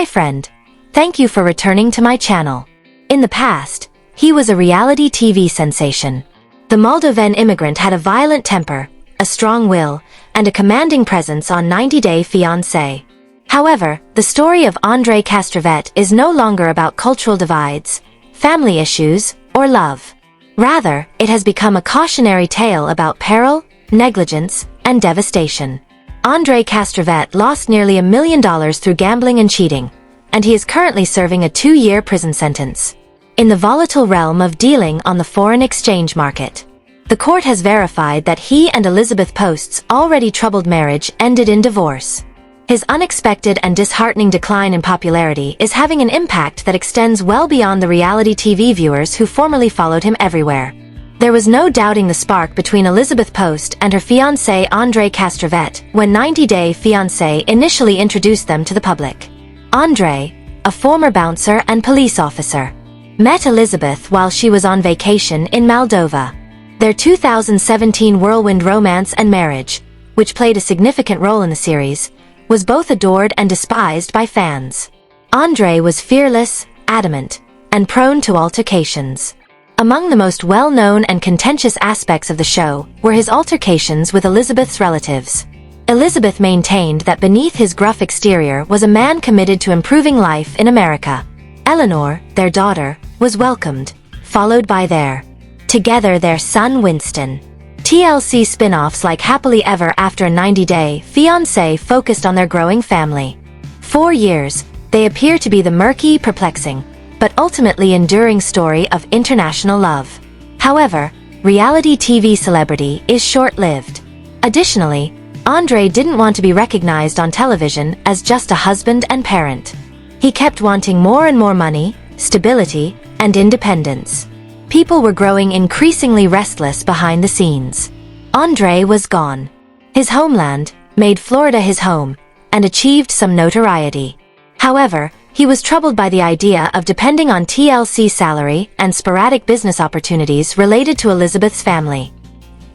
Hi friend. Thank you for returning to my channel. In the past, he was a reality TV sensation. The Moldovan immigrant had a violent temper, a strong will, and a commanding presence on 90 Day Fiancé. However, the story of Andrei Castravet is no longer about cultural divides, family issues, or love. Rather, it has become a cautionary tale about peril, negligence, and devastation. Andrei Castravet lost nearly $1 million through gambling and cheating, and he is currently serving a 2-year prison sentence. In the volatile realm of dealing on the foreign exchange market, the court has verified that he and Elizabeth Post's already troubled marriage ended in divorce. His unexpected and disheartening decline in popularity is having an impact that extends well beyond the reality TV viewers who formerly followed him everywhere. There was no doubting the spark between Elizabeth Post and her fiancé Andrei Castravet when 90 Day Fiancé initially introduced them to the public. Andrei, a former bouncer and police officer, met Elizabeth while she was on vacation in Moldova. Their 2017 whirlwind romance and marriage, which played a significant role in the series, was both adored and despised by fans. Andrei was fearless, adamant, and prone to altercations. Among the most well-known and contentious aspects of the show were his altercations with Elizabeth's relatives. Elizabeth maintained that beneath his gruff exterior was a man committed to improving life in America. Eleanor, their daughter, was welcomed, followed by together their son Winston. TLC spin-offs like Happily Ever After and 90 Day Fiancé focused on their growing family. 4 years, they appear to be the murky, perplexing, but ultimately enduring story of international love. However, reality TV celebrity is short-lived. Additionally, Andrei didn't want to be recognized on television as just a husband and parent. He kept wanting more and more money, stability, and independence. People were growing increasingly restless behind the scenes. Andrei was gone. His homeland made Florida his home and achieved some notoriety. However, he was troubled by the idea of depending on TLC salary and sporadic business opportunities related to Elizabeth's family.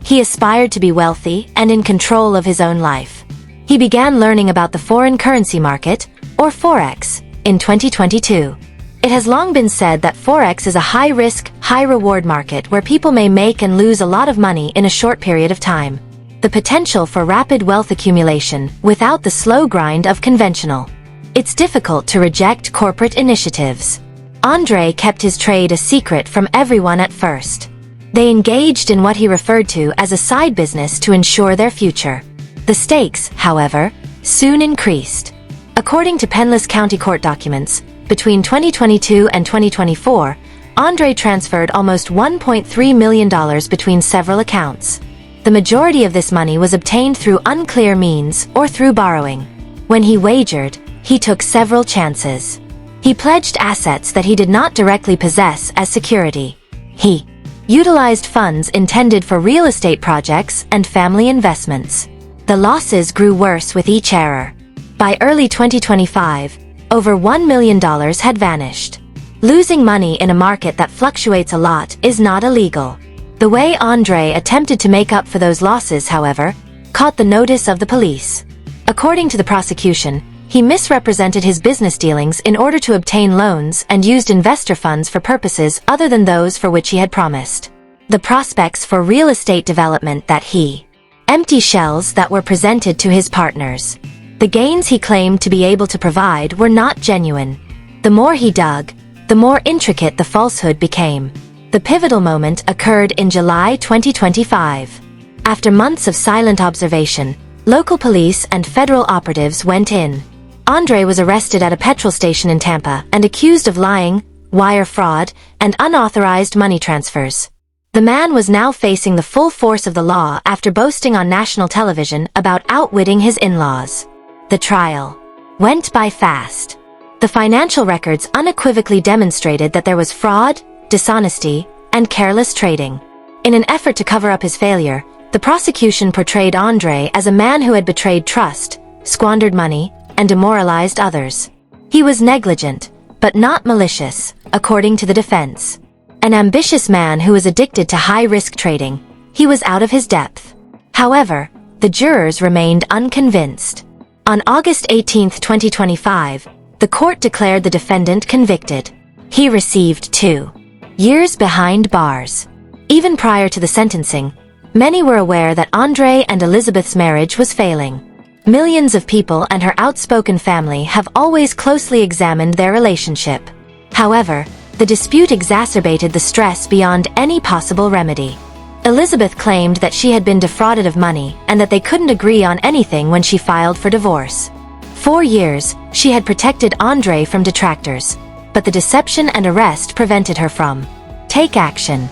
He aspired to be wealthy and in control of his own life. He began learning about the foreign currency market, or Forex, in 2022. It has long been said that Forex is a high-risk, high-reward market where people may make and lose a lot of money in a short period of time. The potential for rapid wealth accumulation without the slow grind of conventional. It's difficult to reject corporate initiatives. Andrei kept his trade a secret from everyone at first. They engaged in what he referred to as a side business to ensure their future. The stakes, however, soon increased. According to Penless County Court documents, between 2022 and 2024, Andrei transferred almost $1.3 million between several accounts. The majority of this money was obtained through unclear means or through borrowing. When he wagered, he took several chances. He pledged assets that he did not directly possess as security. He utilized funds intended for real estate projects and family investments. The losses grew worse with each error. By early 2025, over $1 million had vanished. Losing money in a market that fluctuates a lot is not illegal. The way Andrei attempted to make up for those losses, however, caught the notice of the police. According to the prosecution, he misrepresented his business dealings in order to obtain loans and used investor funds for purposes other than those for which he had promised. The prospects for real estate development that empty shells that were presented to his partners. The gains he claimed to be able to provide were not genuine. The more he dug, the more intricate the falsehood became. The pivotal moment occurred in July 2025. After months of silent observation, local police and federal operatives went in. Andrei was arrested at a petrol station in Tampa and accused of lying, wire fraud, and unauthorized money transfers. The man was now facing the full force of the law after boasting on national television about outwitting his in-laws. The trial went by fast. The financial records unequivocally demonstrated that there was fraud, dishonesty, and careless trading. In an effort to cover up his failure, the prosecution portrayed Andrei as a man who had betrayed trust, squandered money, and demoralized others. He was negligent, but not malicious, according to the defense. An ambitious man who was addicted to high-risk trading, he was out of his depth. However, the jurors remained unconvinced. On August 18, 2025, The court declared the defendant convicted. He received 2 years behind bars. Even prior to the sentencing, many were aware that Andrei and Elizabeth's marriage was failing. Millions of people and her outspoken family have always closely examined their relationship. However, the dispute exacerbated the stress beyond any possible remedy. Elizabeth claimed that she had been defrauded of money and that they couldn't agree on anything when she filed for divorce. 4 years, she had protected Andrei from detractors, but the deception and arrest prevented her from take action.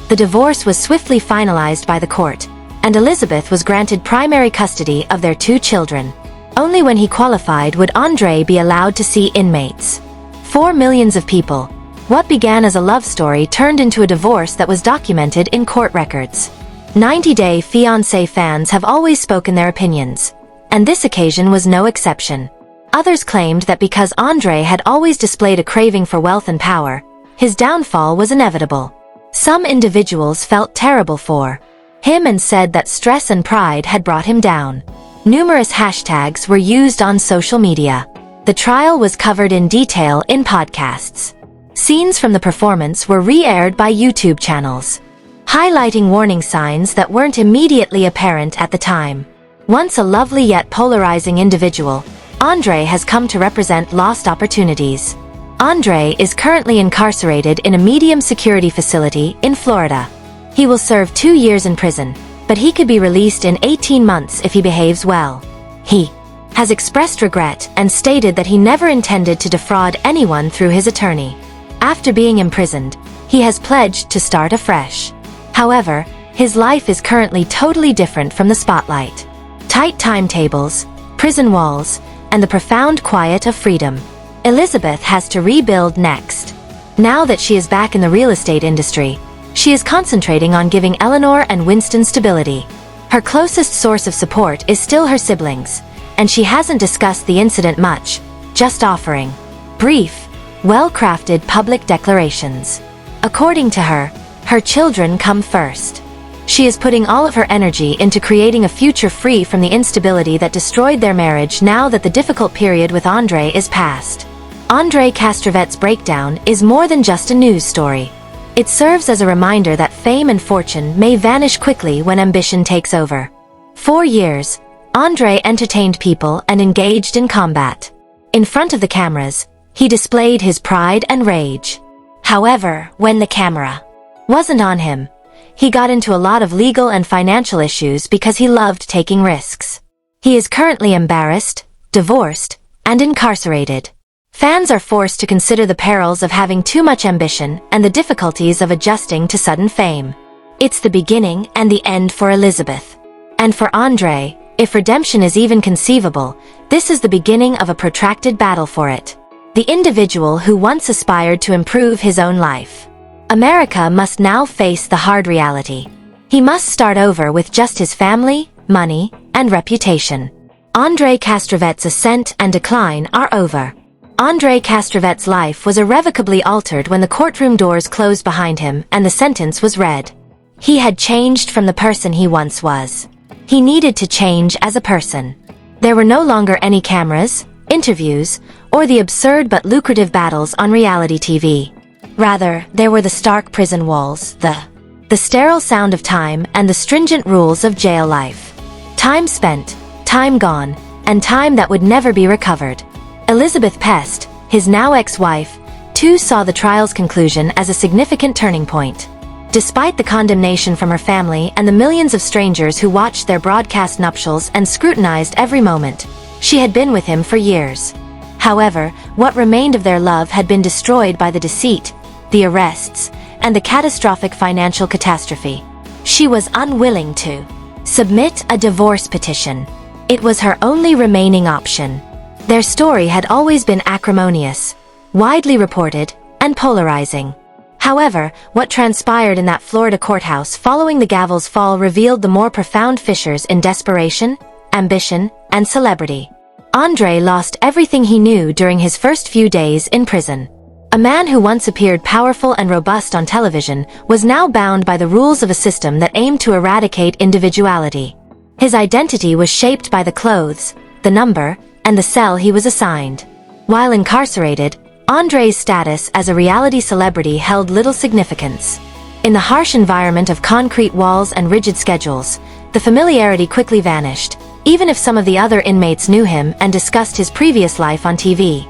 The divorce was swiftly finalized by the court, and Elizabeth was granted primary custody of their 2 children. Only when he qualified would Andrei be allowed to see inmates. For millions of people, what began as a love story turned into a divorce that was documented in court records. 90-Day Fiancé fans have always spoken their opinions, and this occasion was no exception. Others claimed that because Andrei had always displayed a craving for wealth and power, his downfall was inevitable. Some individuals felt terrible for him and said that stress and pride had brought him down. Numerous hashtags were used on social media. The trial was covered in detail in podcasts. Scenes from the performance were re-aired by YouTube channels, highlighting warning signs that weren't immediately apparent at the time. Once a lovely yet polarizing individual, Andrei has come to represent lost opportunities. Andrei is currently incarcerated in a medium security facility in Florida. He will serve 2 years in prison, but he could be released in 18 months if he behaves well. He has expressed regret and stated that he never intended to defraud anyone through his attorney. After being imprisoned, he has pledged to start afresh. However, his life is currently totally different from the spotlight. Tight timetables, prison walls, and the profound quiet of freedom. Elizabeth has to rebuild next. Now that she is back in the real estate industry, she is concentrating on giving Eleanor and Winston stability. Her closest source of support is still her siblings, and she hasn't discussed the incident much, just offering brief, well-crafted public declarations. According to her, her children come first. She is putting all of her energy into creating a future free from the instability that destroyed their marriage now that the difficult period with Andrei is past. Andrei Castravet's breakdown is more than just a news story. It serves as a reminder that fame and fortune may vanish quickly when ambition takes over. 4 years, Andrei entertained people and engaged in combat. In front of the cameras, he displayed his pride and rage. However, when the camera wasn't on him, he got into a lot of legal and financial issues because he loved taking risks. He is currently embarrassed, divorced, and incarcerated. Fans are forced to consider the perils of having too much ambition and the difficulties of adjusting to sudden fame. It's the beginning and the end for Elizabeth. And for Andrei, if redemption is even conceivable, this is the beginning of a protracted battle for it. The individual who once aspired to improve his own life. America must now face the hard reality. He must start over with just his family, money, and reputation. Andrei Castravet's ascent and decline are over. Andrei Castravet's life was irrevocably altered when the courtroom doors closed behind him and the sentence was read. He had changed from the person he once was. He needed to change as a person. There were no longer any cameras, interviews, or the absurd but lucrative battles on reality TV. Rather, there were the stark prison walls, the sterile sound of time, and the stringent rules of jail life. Time spent, time gone, and time that would never be recovered. Elizabeth Pest, his now ex-wife, too saw the trial's conclusion as a significant turning point. Despite the condemnation from her family and the millions of strangers who watched their broadcast nuptials and scrutinized every moment, she had been with him for years. However, what remained of their love had been destroyed by the deceit, the arrests, and the catastrophic financial catastrophe. She was unwilling to submit a divorce petition. It was her only remaining option. Their story had always been acrimonious, widely reported, and polarizing. However, what transpired in that Florida courthouse following the gavel's fall revealed the more profound fissures in desperation, ambition, and celebrity. Andrei lost everything he knew during his first few days in prison. A man who once appeared powerful and robust on television was now bound by the rules of a system that aimed to eradicate individuality. His identity was shaped by the clothes, the number, and the cell he was assigned. While incarcerated, Andrei's status as a reality celebrity held little significance. In the harsh environment of concrete walls and rigid schedules, the familiarity quickly vanished, even if some of the other inmates knew him and discussed his previous life on TV.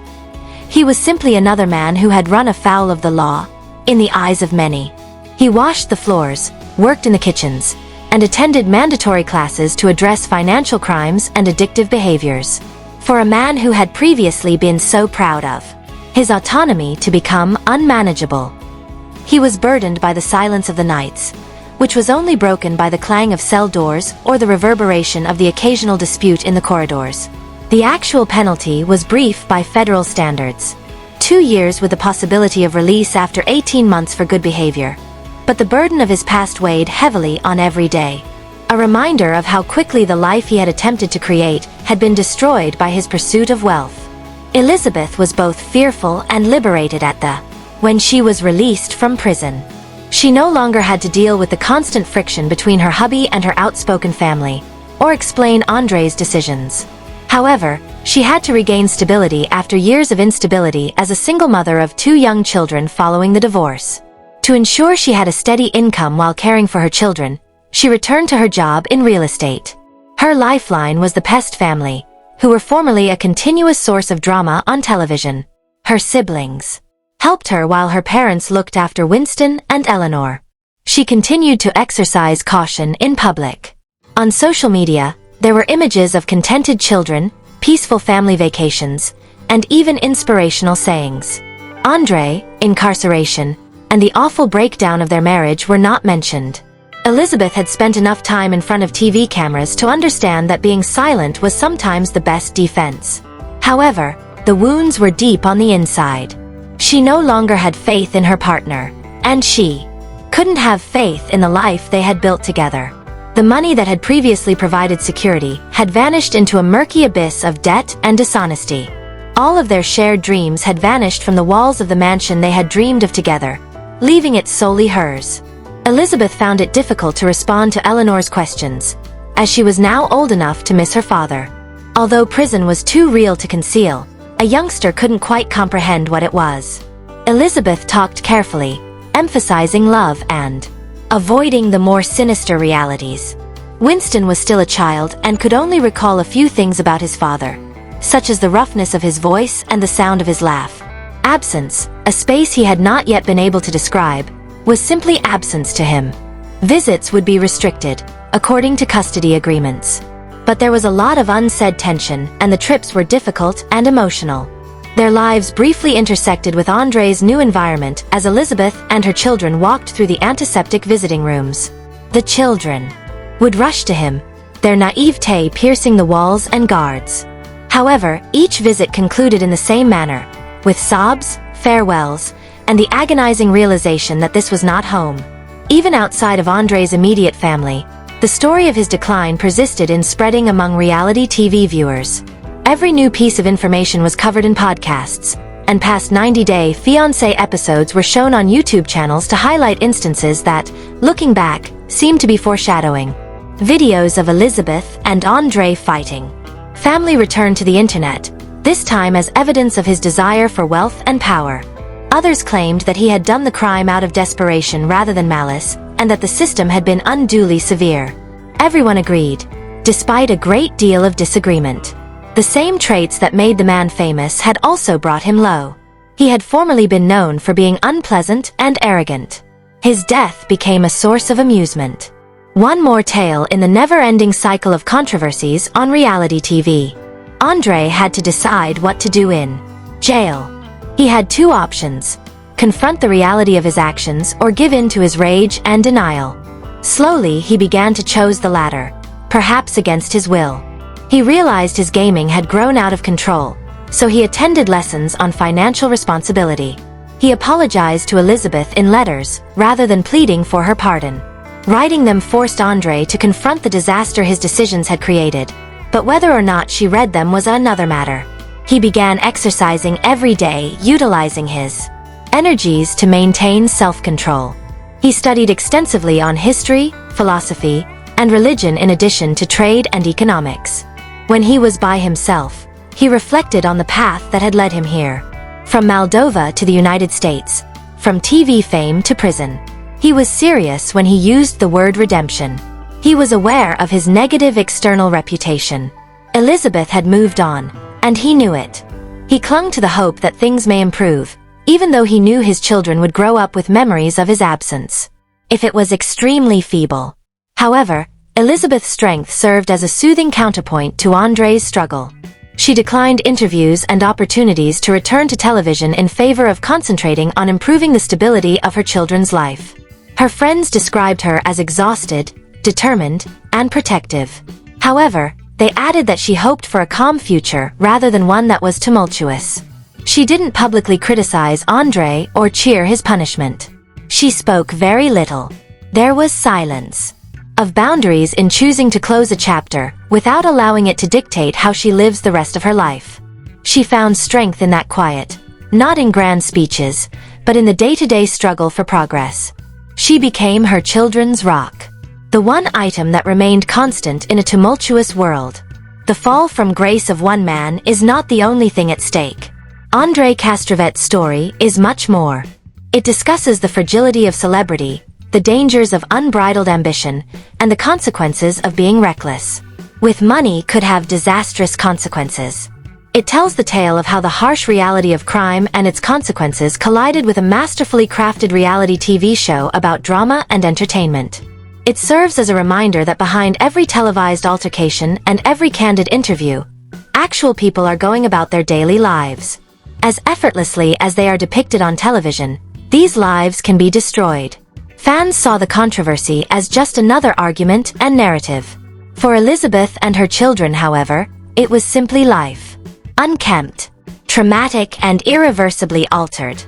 He was simply another man who had run afoul of the law, in the eyes of many. He washed the floors, worked in the kitchens, and attended mandatory classes to address financial crimes and addictive behaviors. For a man who had previously been so proud of his autonomy to become unmanageable, he was burdened by the silence of the nights, which was only broken by the clang of cell doors or the reverberation of the occasional dispute in the corridors. The actual penalty was brief by federal standards: 2 years with the possibility of release after 18 months for good behavior. But the burden of his past weighed heavily on every day. A reminder of how quickly the life he had attempted to create had been destroyed by his pursuit of wealth. Elizabeth was both fearful and liberated when she was released from prison. She no longer had to deal with the constant friction between her hubby and her outspoken family, or explain Andrei's decisions. However, she had to regain stability after years of instability as a single mother of 2 young children following the divorce. To ensure she had a steady income while caring for her children, she returned to her job in real estate. Her lifeline was the Pest family, who were formerly a continuous source of drama on television. Her siblings helped her while her parents looked after Winston and Eleanor. She continued to exercise caution in public. On social media, there were images of contented children, peaceful family vacations, and even inspirational sayings. Andrei, incarceration, and the awful breakdown of their marriage were not mentioned. Elizabeth had spent enough time in front of TV cameras to understand that being silent was sometimes the best defense. However, the wounds were deep on the inside. She no longer had faith in her partner, and she couldn't have faith in the life they had built together. The money that had previously provided security had vanished into a murky abyss of debt and dishonesty. All of their shared dreams had vanished from the walls of the mansion they had dreamed of together, leaving it solely hers. Elizabeth found it difficult to respond to Eleanor's questions, as she was now old enough to miss her father. Although prison was too real to conceal, a youngster couldn't quite comprehend what it was. Elizabeth talked carefully, emphasizing love and avoiding the more sinister realities. Winston was still a child and could only recall a few things about his father, such as the roughness of his voice and the sound of his laugh. Absence, a space he had not yet been able to describe, was simply absence to him. Visits would be restricted, according to custody agreements. But there was a lot of unsaid tension, and the trips were difficult and emotional. Their lives briefly intersected with Andrei's new environment as Elizabeth and her children walked through the antiseptic visiting rooms. The children would rush to him, their naivete piercing the walls and guards. However, each visit concluded in the same manner, with sobs, farewells, and the agonizing realization that this was not home. Even outside of Andrei's immediate family, the story of his decline persisted in spreading among reality TV viewers. Every new piece of information was covered in podcasts, and past 90-day Fiancé episodes were shown on YouTube channels to highlight instances that, looking back, seemed to be foreshadowing. Videos of Elizabeth and Andrei fighting. Family returned to the internet, this time as evidence of his desire for wealth and power. Others claimed that he had done the crime out of desperation rather than malice, and that the system had been unduly severe. Everyone agreed, despite a great deal of disagreement. The same traits that made the man famous had also brought him low. He had formerly been known for being unpleasant and arrogant. His death became a source of amusement. One more tale in the never-ending cycle of controversies on reality TV. Andrei had to decide what to do in jail. He had 2 options: confront the reality of his actions or give in to his rage and denial. Slowly, he began to choose the latter, perhaps against his will. He realized his gaming had grown out of control, so he attended lessons on financial responsibility. He apologized to Elizabeth in letters, rather than pleading for her pardon. Writing them forced Andrei to confront the disaster his decisions had created, but whether or not she read them was another matter. He began exercising every day, utilizing his energies to maintain self-control. He studied extensively on history, philosophy, and religion in addition to trade and economics. When he was by himself, He reflected on the path that had led him here. From Moldova to the United States, from TV fame to prison. He was serious when he used the word redemption. He was aware of his negative external reputation. Elizabeth had moved on, and he knew it. He clung to the hope that things may improve, even though he knew his children would grow up with memories of his absence. If it was extremely feeble. However, Elizabeth's strength served as a soothing counterpoint to Andrei's struggle. She declined interviews and opportunities to return to television in favor of concentrating on improving the stability of her children's life. Her friends described her as exhausted, determined, and protective. However, they added that she hoped for a calm future rather than one that was tumultuous. She didn't publicly criticize Andrei or cheer his punishment. She spoke very little. There was silence. Of boundaries in choosing to close a chapter, without allowing it to dictate how she lives the rest of her life. She found strength in that quiet, not in grand speeches, but in the day-to-day struggle for progress. She became her children's rock. The one item that remained constant in a tumultuous world. The fall from grace of one man is not the only thing at stake. Andrei Castravet's story is much more. It discusses the fragility of celebrity, the dangers of unbridled ambition, and the consequences of being reckless. With money could have disastrous consequences. It tells the tale of how the harsh reality of crime and its consequences collided with a masterfully crafted reality TV show about drama and entertainment. It serves as a reminder that behind every televised altercation and every candid interview, actual people are going about their daily lives. As effortlessly as they are depicted on television, these lives can be destroyed. Fans saw the controversy as just another argument and narrative. For Elizabeth and her children, however, it was simply life. Unkempt, traumatic, and irreversibly altered.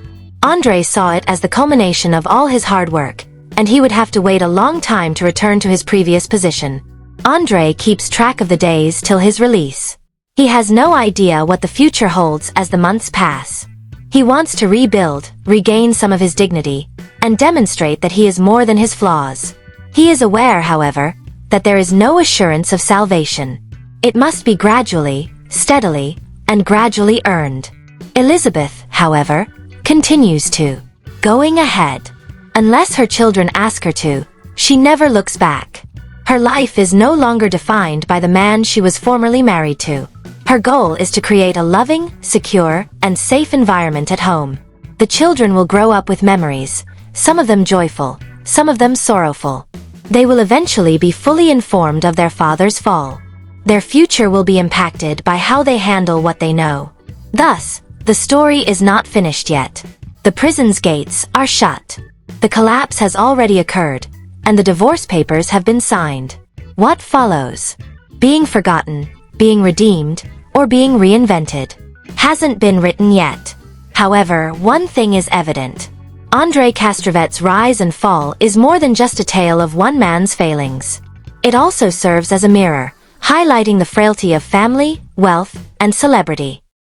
Andrei saw it as the culmination of all his hard work, and he would have to wait a long time to return to his previous position. Andrei keeps track of the days till his release. He has no idea what the future holds as the months pass. He wants to rebuild, regain some of his dignity, and demonstrate that he is more than his flaws. He is aware, however, that there is no assurance of salvation. It must be gradually, steadily, and gradually earned. Elizabeth, however, continues to going ahead. Unless her children ask her to, she never looks back. Her life is no longer defined by the man she was formerly married to. Her goal is to create a loving, secure, and safe environment at home. The children will grow up with memories, some of them joyful, some of them sorrowful. They will eventually be fully informed of their father's fall. Their future will be impacted by how they handle what they know. Thus, the story is not finished yet. The prison's gates are shut. The collapse has already occurred, and the divorce papers have been signed. What follows? Being forgotten, being redeemed, or being reinvented? Hasn't been written yet. However, one thing is evident. Andrei Castravet's rise and fall is more than just a tale of one man's failings. It also serves as a mirror, highlighting the frailty of family, wealth, and celebrity.